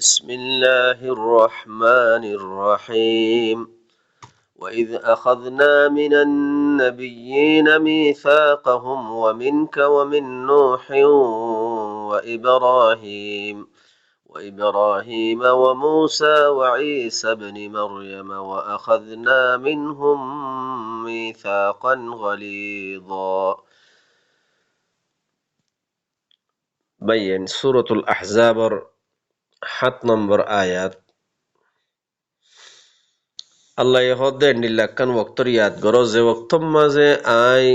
بسم الله الرحمن الرحيم وإذ أخذنا من النبيين ميثاقهم ومنك ومن نوح وإبراهيم وموسى وعيسى ابن مريم وأخذنا منهم ميثاقا غليظا بين سورة الأحزاب 7 নম্বর আয়াত আল্লাহ হদে নিলাক্কান ওয়াক্তর ইয়াদ গরো যে ওয়াক্তর মাঝে আই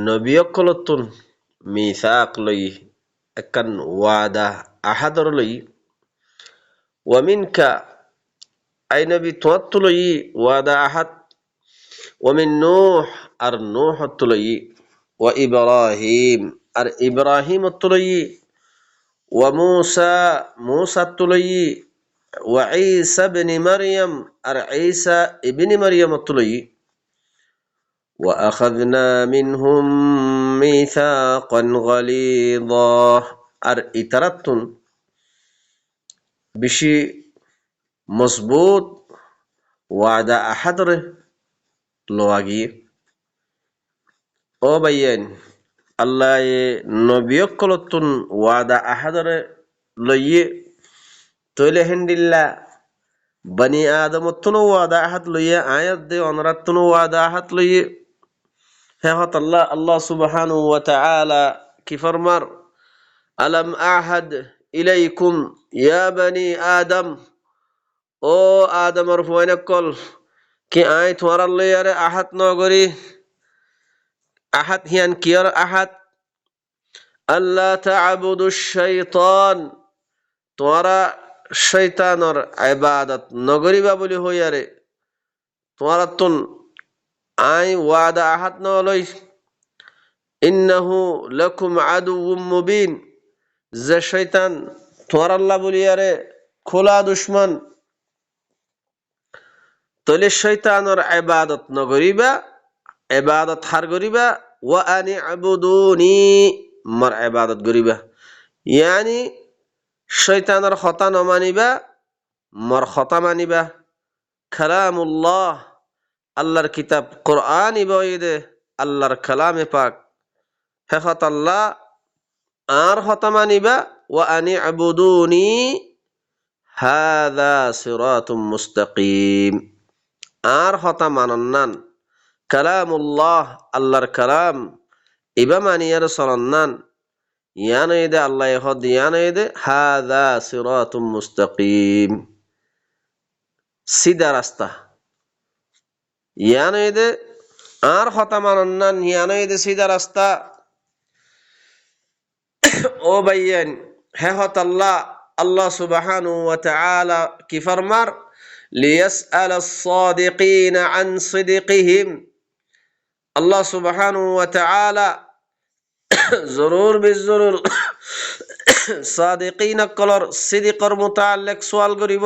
নবিয়কলতুন মিসাক লই একখান ওয়াদা আহাদর লই ওয়ামিনকা আই নবী তোয়াত্তু লই ওয়াদা আহাদ ওয়ামিন নূহ আর নূহত্তু লই ওয়া ইব্রাহিম আর ইব্রাহিমত্তু লই ওয়া মুসাত্তু লই وعيسى ابن مريم عيسى ابن مريم الطلي وأخذنا منهم ميثاقا غليظا إترتن بشي مظبوط وعد أحضر لواجي أو بيان الله نبي كلتن وعد أحضر لي তৈলে হেন্ডিল্লা বনি আদমত্তুনো ওয়াদা আহাত লইয়া আয়াত দে অনরাত্তুনো ওয়াদা আহাত লইয়ে হেহত আল্লাহ সুবহানাহু ওয়া তাআলা কি ফরমার আলাম আহাদ ইলাইকুম ইয়া বনি আদম ও আদমর ফুয়ানকল কি আই তোমার লইয়ারে আহাত নগরি আহাত হিয়ান কিয়র আহাত আল্লাহ তা'বুদুশ শাইতান তোরা শয়তানর ইবাদত নগরিবা বলি হইয়ারে তোরাতুন আই ওয়াদা আহাত নলই ইন্নাহু লাকুম আদুউম মুবিন যে শয়তান তোর আল্লাহ বলিয়ারে খোলা দুশমন তলে শয়তানর ইবাদত নগরিবা ইবাদত হার গরিবা ওয়া আনি আবুদুনি মার ইবাদত গরিবা ইয়ানি শয়তানের কথা নমানিবা মর কথা মানিবা কালামুল্লাহ আল্লাহর কিতাব কোরআন ইবইদে আল্লাহর কালামে পাক হেখত আল্লাহ আর কথা মানিবা ওয়া আনি আবুদুনি হাযা সিরাতুম মুস্তাকিম আর কথা মানন্নান কালামুল্লাহ আল্লাহর কালাম ইবা মানিয়ার সরন্নান ইয়ানইদে আল্লাহ হদ ইয়ানইদে হাযা সিরাতুম মুস্তাকিম সিধা রাস্তা ইয়ানইদে আর কথা মানন্নান ইয়ানইদে সিধা রাস্তা ও ভাইয়ান হে হত আল্লাহ সুবহানাহু ওয়া তাআলা কি ফরমার লিয়াসআল আস-সাদিকিন আন সিদকিহিম আল্লাহ সুবহানাহু ওয়া তাআলা জরুর বিজরুর সাদিকিন কলর সিদিকর মুতাআল্লিক সওয়াল করিব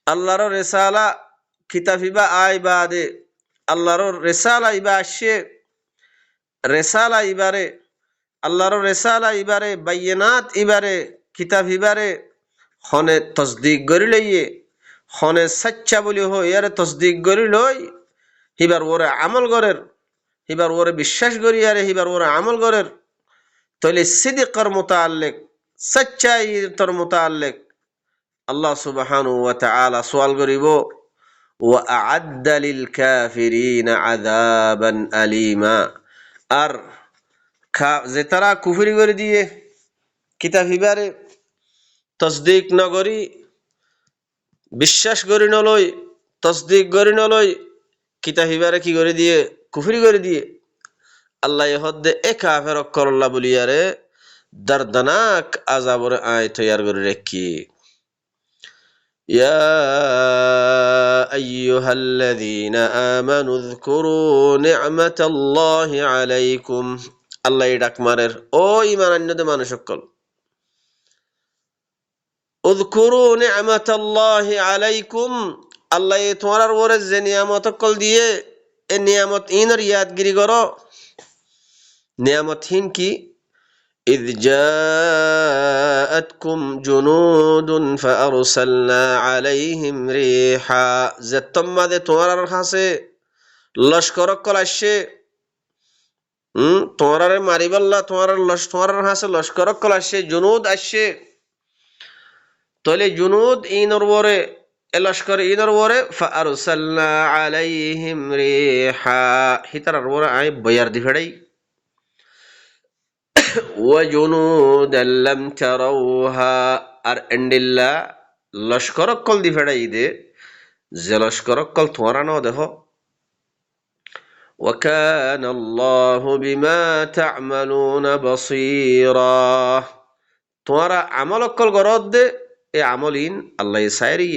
আল্লাহর রিসালা কিতাবিবা আইবাদে আল্লাহর রিসালা ইবা আসে রিসালা ইবারে আল্লাহর রিসালা ইবারে বাইনাত ইবারে কিতাব ইবারে হনে তসদিক করি লইয়ে হনে সচ্চা বলি হই আরে তসদিক করি লই হিবার ওরে আমল করের হিবার ওরে বিশ্বাস করি আরে হিবার ওরে আমল করের তাহলে সিদিকর মুতাআল্লিক সচ্চাইর মুতাআল্লিক আল্লাহ সুবহানাহু ওয়া তাআলা সওয়াল করিব ওয়া আ'আদ্দা লিল কাফিরিন আযাবান আলিমা আর যে তারা কুফরি করে দিয়ে কিতাব হিবারে তসদিক নগরি বিশ্বাস করি নলই তসদিক করি নলই কিতাব হিবারে কি করে দিয়ে কুফরি করে দিয়ে আল্লাহ হদ্দে এ কাফের করল্লা বলিয়ারে দর্দনাক আযাবরে আয় তৈয়ার করে রেখি ইয়া আইয়ুহাল্লাযীনা আমানু যকুরু নি'মাতাল্লাহি আলাইকুম আল্লাহ ডাক মারের ও ঈমানান্যদের মানুষ সকল উযকুরু নি'মাতাল্লাহি আলাইকুম আল্লাহ তোমার উপরে যে নিয়ামত সকল দিয়ে এ নিয়ামত ইনর ইয়াদগিরি করো নিয়ামত হিন কি إذ جاءتكم جنود فأرسلنا عليهم ريحا زتم ماذا توارر خاصه লস্কর কল আসছে তোমারে মারিবাল্লা তোমার হাসে লস্কর কল আসছে জুনুদ আসছে তাহলে জুনুদ ইনর ওরে এ লস্কর ইনর ওরে ফারসালনা আলাইহিম রিহা হিতার ওরে আই বয়ার দি ফেড়াই ওয়া জুনুদান লাম তারাউহা আর এন্ডিল্লা লস্কর কল দি ফেড়াই দে যে লস্কর কল তোমারা ন দেখো وكان الله بما تعملون بصيرا তোমারা আমল কল গরদ দে এ আমলিন আল্লাহ সাইরি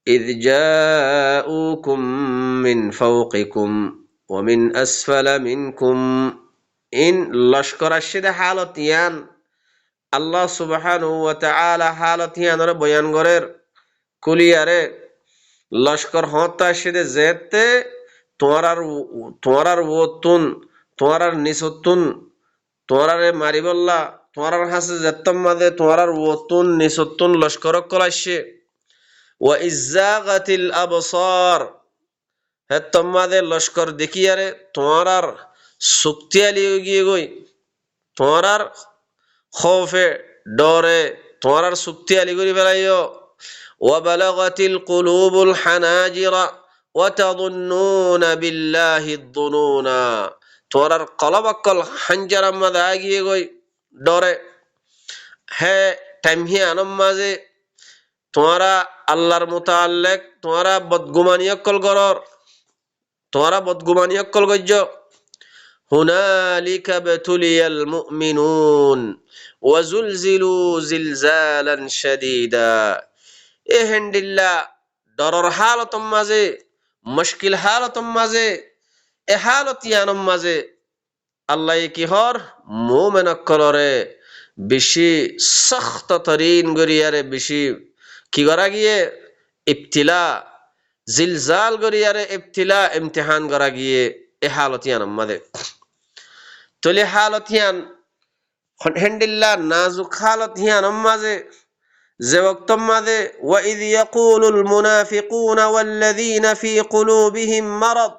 إذ جاءوكم من فوقكم ومن أسفل منكم إن لشكر الشد حالتيان الله سبحانه وتعالى حالتيان ر بيان غرر কুলিয়ারে লস্কর হতা সেদে যেতে তোমার ওতুন তোমার নিসতুন তোমার মারিবল্লা তোমার হাসে যেতম মাদে তোমার ওতুন নিসতুন লস্কর কলাইছে ওয়া ইজ্জাগাতিল আবসার হেতম মাদে লস্কর দেখিয়ারে তোমার শক্তিশালী হয়ে গিয়ে গই তোমার খৌফে ডরে তোমার শক্তিশালী করে বেড়াইও وبلغت القلوب الحناجر وتظنون بالله الظنونا তোমার কলবকল হাঞ্জার মাঝে আগিয়ে গই ডরে হে টাইমহি আনম মাঝে তোমারা আল্লাহর মুতাআল্লিক তোমারা বদগুমানিয়কল গরর তোমারা বদগুমানিয়কল গজ্জ হুনালিকা বাতুলিয়াল মুমিনুন ওয়াজুলজিলু জিলজালান শাদীদা এ হেন্ডিল্লা ডরর হালতম মাঝে মুশকিল হালতম মাঝে এ হালতিয়ানম মাঝে আল্লাহ কি হর মুমিন কলরে বেশি সখ্ত তরিন গরিয়ারে বেশি কি করা গিয়ে ইবতিলা জিলজাল গরিয়ারে ইবতিলা ইমতিহান করা গিয়ে এ হালতিয়ানম মাঝে তলে হালতিয়ান হেন্ডিল্লা নাজুক হালতিয়ানম মাঝে যে ওয়াক্তম মাঝে ওয়াইদ ইয়াকুলুল মুনাফিকুনা ওয়াল্লাযীনা ফী কুলুবিহিম মারাদ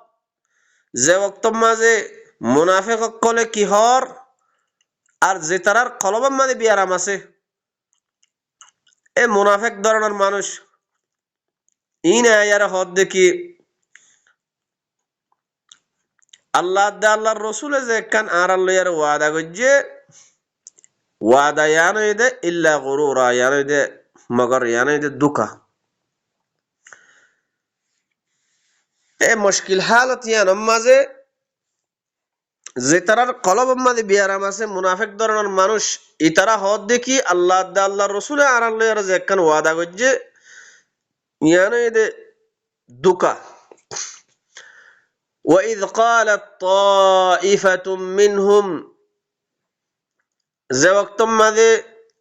যে ওয়াক্তম মাঝে মুনাফিক কলে কি হর আর যে তারার কলবম মাঝে বিয়ারাম আছে এ মুনাফিক ধরনের মানুষ ইন আয়ার হদ দেখি আল্লাহর রসুলে যে কান আর আল্লাহর ওয়াদা গজ্জে ওয়াদা ইয়ানইদে ইল্লা গুরুরা ইয়ানইদে মগর ইয়ানইদে দুকা এ মুশকিল হালত ইয়ানম মাঝে যে তারার কলবম মাঝে বিয়ারাম আছে মুনাফিক ধরনের মানুষ ইতারা হদ দেখি আল্লাহর রসুলে আর আল্লাহর যে কান ওয়াদা গজ্জে ইয়ানইদে দুকা وإذ قالت طائفة منهم যে ওয়াক্তম মাঝে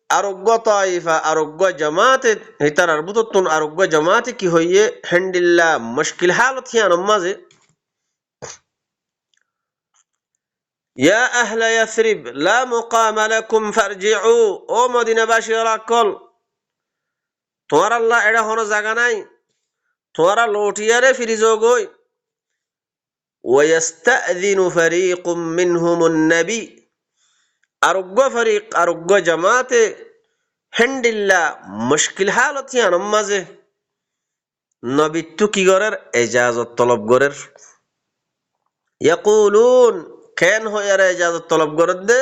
আরোগ্য তাইফা আরোগ্য জামাতে হিতার আরবুততুন আরোগ্য জামাতে কি হইয়ে হেন্ডিল্লা মুশকিল হালত হিয়ানম মাঝে ইয়া আহলা ইয়াসরিব লা মুকাম লাকুম ফারজিউ ও মদিনাবাসীরা কল তোমার আল্লাহ এড়া হনো জায়গা নাই তোমারা লটিয়ারে ফিরি যোগই ওয়াস্তাযিনু ফারীকুম মিনহুমুন নবী আরোগ্য ফরিক আরোগ্য জামাতে হেন্ডিল্লা মুশকিল হালত ইয়ানম মাঝে নবী তু কি গরের ইজাজত তলব গরের ইয়াকুলুন কেন হয়ার ইজাজত তলব গরের দে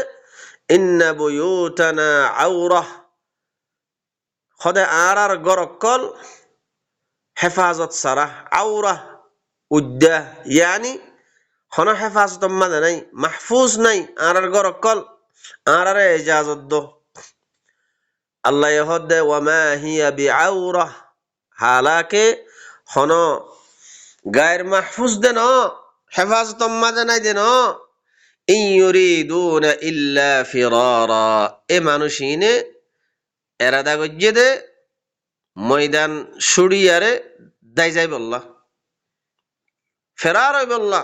ইন্না বুয়ুতানা আওরাহ খদে আর গরকল হেফাজত সারা আওরাহ উদ্দা ইয়ানি হন হেফাজত মানে নাই মাহফুজ নাই আর গরকল আর ইজাজত দো আল্লাহ ইহদে ওয়ামা হিয়া বিআওরাহ হালাকে হন গায়ের মাহফুজ দেন হেফাজত মাঝে নাই দেন ইন ইউরিদুনা ইল্লা ফিরারা এ মানুষিনে এরাদা গজ্জে দে ময়দান ছুড়িয়ারে দাই যাই বললা ফেরার হই বললা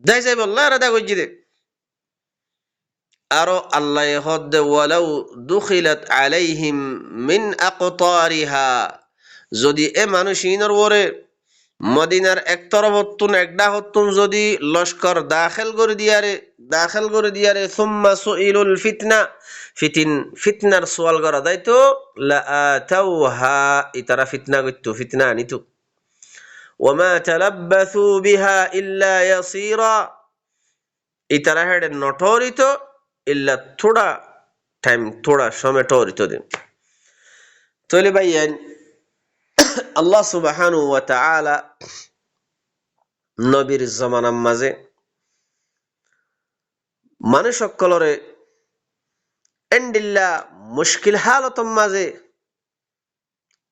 দাই যাই বললা এরাদা গজ্জে দে আরো আল্লাহ হদ্দে ওয়ালাউ দুখিলাত আলাইহিম মিন আকতারিহা, যদি এ মানুষ ইনর ওরে মদিনার এক তরফ হতুন একটা হতুন যদি লস্কর দাখিল করে দিয়ারে সুম্মা সুইলুল ফিতনা, ফিতনার সোয়াল করা দাইতো লা আতাউহা, ইতারা ফিতনা করতো, ফিতনা আনিত। ওয়ামা তালাব্বাসু বিহা ইল্লা ইয়াসীরা, ইতারা হেডে নটরিত ইল্লা থোড়া টাইম, থোড়া সময় টরিত দিন। তাহলে ভাইয়ান আল্লাহ সুবহানাহু ওয়া তাআলা নবীর জমানার মাঝে মানুষ সকলরে এন্ডিল্লা মুশকিল হালতর মাঝে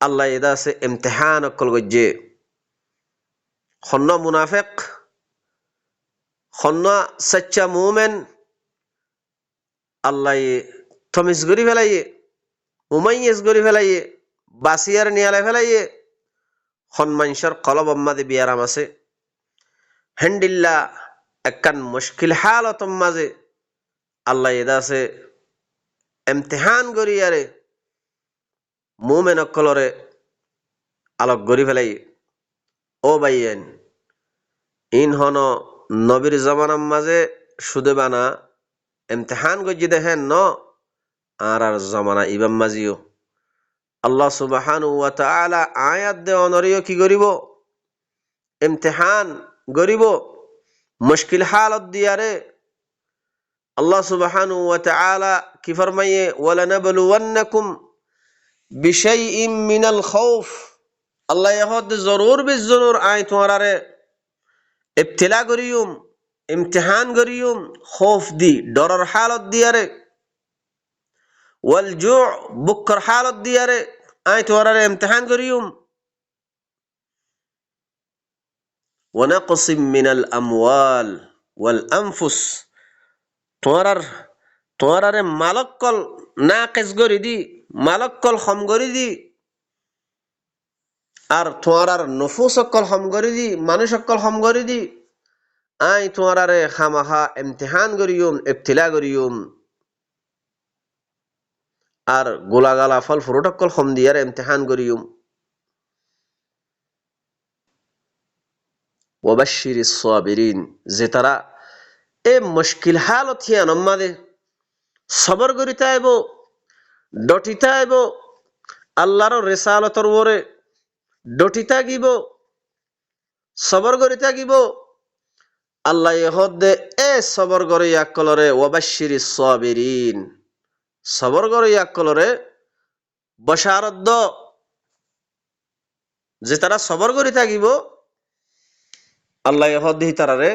আল্লাহ এদা আছে ইমতিহান অকল গজ্জে, খন্ন মুনাফিক, খন্ন সচ্চা মুমিন আল্লাহ থমিস গরি ফেলাইয়ে, উমাইয়েস গরি ফেলাইয়ে, বাসিয়ার নিয়ালে ফেলাইয়ে, খন মানুষের কলব মাঝে বিয়ারাম আছে। হেন্ডিল্লা একখান মুশকিল হালতর মাঝে আল্লাহ এদা আছে ইমতিহান গরিয়ারে মুমিন অকলরে আলোক গরি ফেলাই। ও ভাইয়েন, ইন হন নবীর জমানার মাঝে সুদে বানা ইমতিহান গজি দেখেন ন, আর জমানা ইবাম মাজিও আল্লাহ সুবহানাহু ওয়া তাআলা আয়াত দে অনরিও কি করিব, ইমতিহান গরিব, মুশকিল হালত দিয়ারে। আল্লাহ সুবহানাহু ওয়া তাআলা কি ফরমাইয়ে, ওয়ালানাবলুওয়ান্নাকুম বিশাইইম মিনাল খাউফ, আল্লাহ ইহদ জরুর বিশ জরুর আই তোমারে ইবতিলা করিয়ুম, ইমতিহান করিয়ুম, খৌফ দি ডরর হালত দিয়ারে, ওয়াল জু' বুকর হালত দিয়ারে আই তোমারে ইমতিহান করিয়ুম, ওয়া নাকসিম মিনাল আমওয়াল ওয়াল আনফুস, তোমারে মালক্কল নাকিস করি দি, মালক্কল খম করি দি, আর তোমার নফুস অকল হম করি দি, মানুষ অকল হম করি দি আই তোমারে খামাখা ইমতিহান করিয়ুম, ইবতিলা করিয়ুম, আর গোলাগালা ফল ফুরুট অকল হম দিয়ার ইমতিহান করিয়ুম। ওয়াবাশশিরিস সাবিরিন, যে তারা এ মুশকিল হালত হিয়ান মাদে সবর করিতে আইব, ডটিতে আইব, আল্লাহর রিসালতর ওরে ডটিতে গিব, সবর করিতে গিব। আল্লাহ হদ্দে এ সবর করে ইয়াকলরে ওয়াবাশশিরিস সাবিরিন, সবর করে ইয়াকলরে বশারত, যে তারা সবর করে থাকিব আল্লাহ হদ্দে তারারে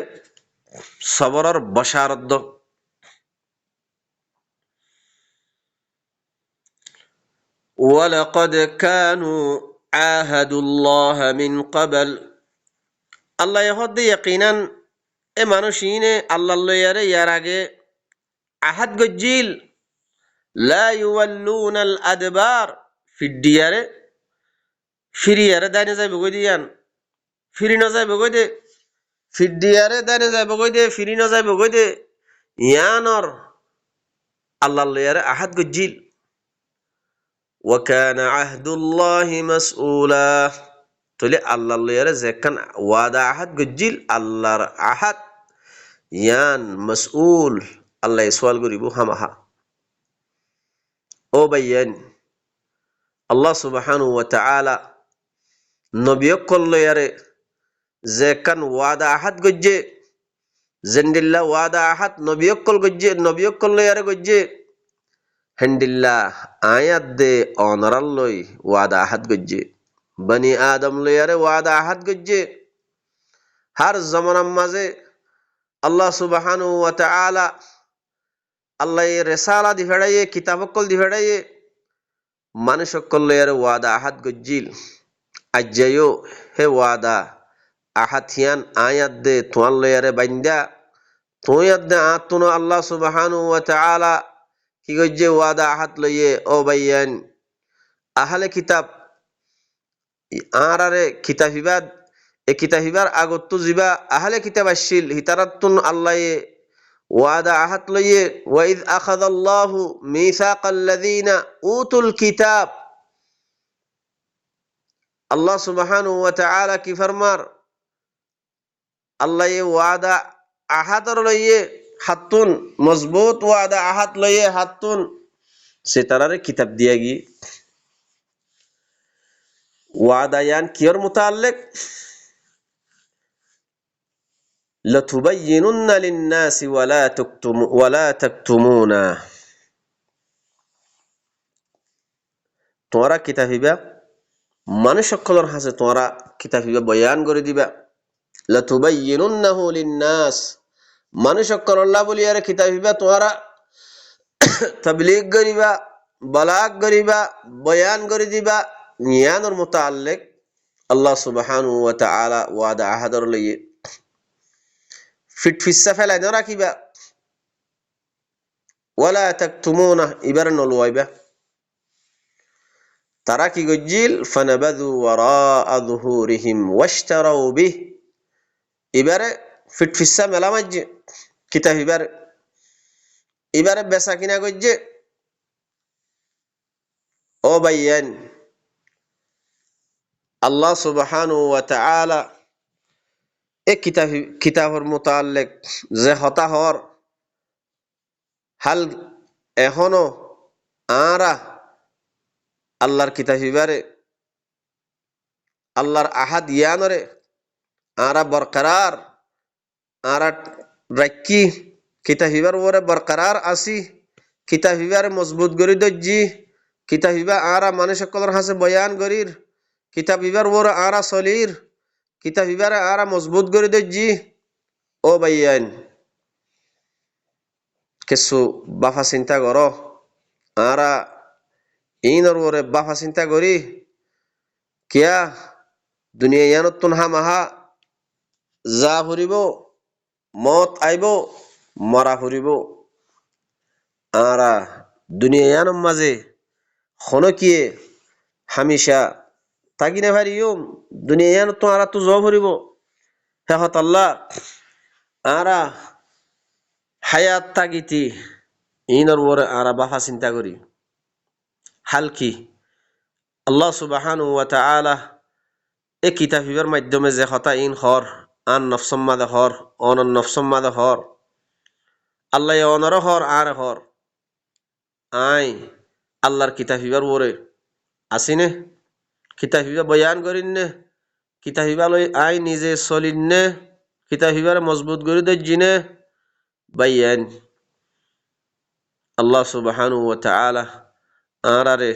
সবরর বশারত। ওয়ালাকাদ কানু আহাদুল্লাহ মিন ক্বাবল, আল্লাহ হদ্দে ইয়াকিনান এ মানুষিনে আল্লাহ লয়ারে ইয়ার আগে আহাদ গজ্জিল, লা ইউওয়াল্লুনাল আদবার, ফিডিয়ারে ফিরিয়ারে দাইনে যাইব গই দিয়ান, ফিরি ন যাইব গই দে, ফিডিয়ারে দাইনে যাইব গই দে, ফিরি ন যাইব গই দে, ইয়ানর আল্লাহ লয়ারে আহাদ গজ্জিল। ওয়া কানা আহদুল্লাহি মাসউলা, তলে আল্লাহ লয়ারে যেখান ওয়াদা আহাদ গজ্জিল, আল্লাহর আহাদ ইয়ান মাসউল, আল্লাহ সওয়াল করিব হামাহা। ও ভাইয়ান, আল্লাহ সুবহানাহু ওয়া তাআলা নবিয়কল লয়ারে যেখান ওয়াদা আহাদ গজ্জে, জেন্ডিল্লা ওয়াদা আহাদ নবিয়কল গজ্জে, নবিয়কল লয়ারে গজ্জে, হেন্ডিল্লা আয়াত দে অনরাল লই ওয়াদা আহাদ গজ্জে, বনি আদম লয়ারে ওয়াদা আহাদ গজ্জে। হার জমানার মাঝে আল্লাহ সুবহানাহু ওয়া তাআলা আল্লাহ রেসালা দি ফেড়াইয়ে, কিতাবকল দি ফেড়াইয়ে মানুষ সকল লয়ারে ওয়াদা আহাদ গজ্জিল। আজ্জায়ও হে ওয়াদা আহাদ হিয়ান আয়াত দে তোমার লয়ারে বাইন্দা, তুয়াত দে আতুনো আল্লাহ সুবহানাহু ওয়া তাআলা কি গজ্জে ওয়াদা আহাদ লইয়ে। ও ভাইয়ান, আহলে কিতাব আরারে কিতাবিবাদ, এ কিতাবিবার আগত তো জিবা আহলে কিতাব আসছিল, হিতারাতুন আল্লাহ ওয়াদা আহাত লইয়ে ওয়াইদ আখাযাল্লাহু মিসাকাল্লাযীনা উতুল কিতাব আল্লাহ সুবহানাহু ওয়া তাআলা কি ফরমার আল্লাহ এ ওয়াদা আহাতর লইয়ে হাতুন মজবুত ওয়াদা আহাত লইয়ে হাতুন সে তারারে কিতাব দিয়া গি ওয়াদা ইয়ান কিয়র মুতাআল্লিক লাতুবাইয়িনুন্না লিন-নাসি ওয়া লা তাকতুমুনা তোমরা কিতাবিবা মানুষ সকলের হাতে তোমরা কিতাবিবা বয়ান করে দিবা লাতুবাইয়িনুন্নাহু লিন-নাস মানুষ সকল আল্লাহ বলিয়ারে কিতাবিবা তোমরা তাবলীগ করিবা বালাগ করিবা বয়ান করে দিবা নিয়ানোর মুতাআল্লিক আল্লাহ সুবহানাহু ওয়া তাআলা ওয়াদা আহাদর লইয়ে ফিটফিসা ফেলাই না রাখিবা ওয়ালা তাকতুমুনা ইবার নলওয়াইবা তারা কি গজ্জিল ফানাবাযু ওয়ারাআ যুহুরিহিম ওয়াশতারাউ বিহি এবারে ফিটফিসা মেলামাজ্জে কিতাব এবারে বেচা কিনা গজ্জে ও ভাইয়ান আল্লাহ সুবহানাহু ওয়া তাআলা এ কিতাবর মুতাআল্লিক যে হতা হর হাল এখনো আরা আল্লাহর কিতাবিবারে আল্লাহর আহাদ ইয়ানরে আরা বরকরার আরা রাখি কিতাবিবার ওরে বরকরার আসি কিতাবিবারে মজবুত করি দজ্জি কিতাবিবা আরা মানুষ সকলের হাসে বয়ান করির কিতাবিবার ওরে আরা সলির কিতাবিবারে আরা মজবুত করি দজ্জি ও ভাইয়ান কিছু বাফা চিন্তা করো আরা ইনর ওরে বাফা চিন্তা করি কিয়া দুনিয়া ইয়ানতুন হামাহা যা ফুরিব মত আইব মরা ফুরিব আরা দুনিয়া ইয়ানম মাঝে খনকিয়ে হামিশা তাগিনে ভারিয়ম দুনিয়া ইয়ানতুন আরা তো জ ফুরিব হে হত আল্লাহ আরা হায়াত তাগিতি ইনর ওরে আরা বাফা চিন্তা করি হাল কি আল্লাহ সুবহানাহু ওয়া তাআলা এ কিতাবিবার মাধ্যমে যে হতা ইন হর আন নফসম মাদে হর অন নফসম মাদে হর আল্লাহ অনর হর আর হর আই আল্লাহর কিতাবিবার ওরে আসিনে কিতাবিবা বয়ান করিননে কিতাবিবা লই আই নিজে চলিননে কিতাবিবার মজবুত করি দজ্জিনে বাইয়ান আল্লাহ সুবহানাহু ওয়া তাআলা আরারে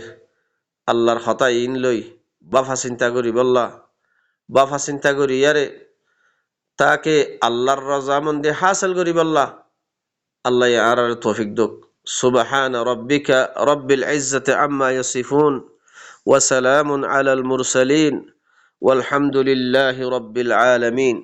আল্লাহর হতা ইন লই বাফা চিন্তা করি বললা বাফা চিন্তা করি ইয়ারে তাকে আল্লাহর রজামন্দি হাসিল করি বললা আল্লাহ আরারে তৌফিক দক সুবহানা রাব্বিকা রাব্বিল ইজ্জাতি আম্মা ইয়াসিফুন ওয়া সালামুন আলাল মুরসালিন ওয়ালহামদুলিল্লাহি রাব্বিল আলামিন।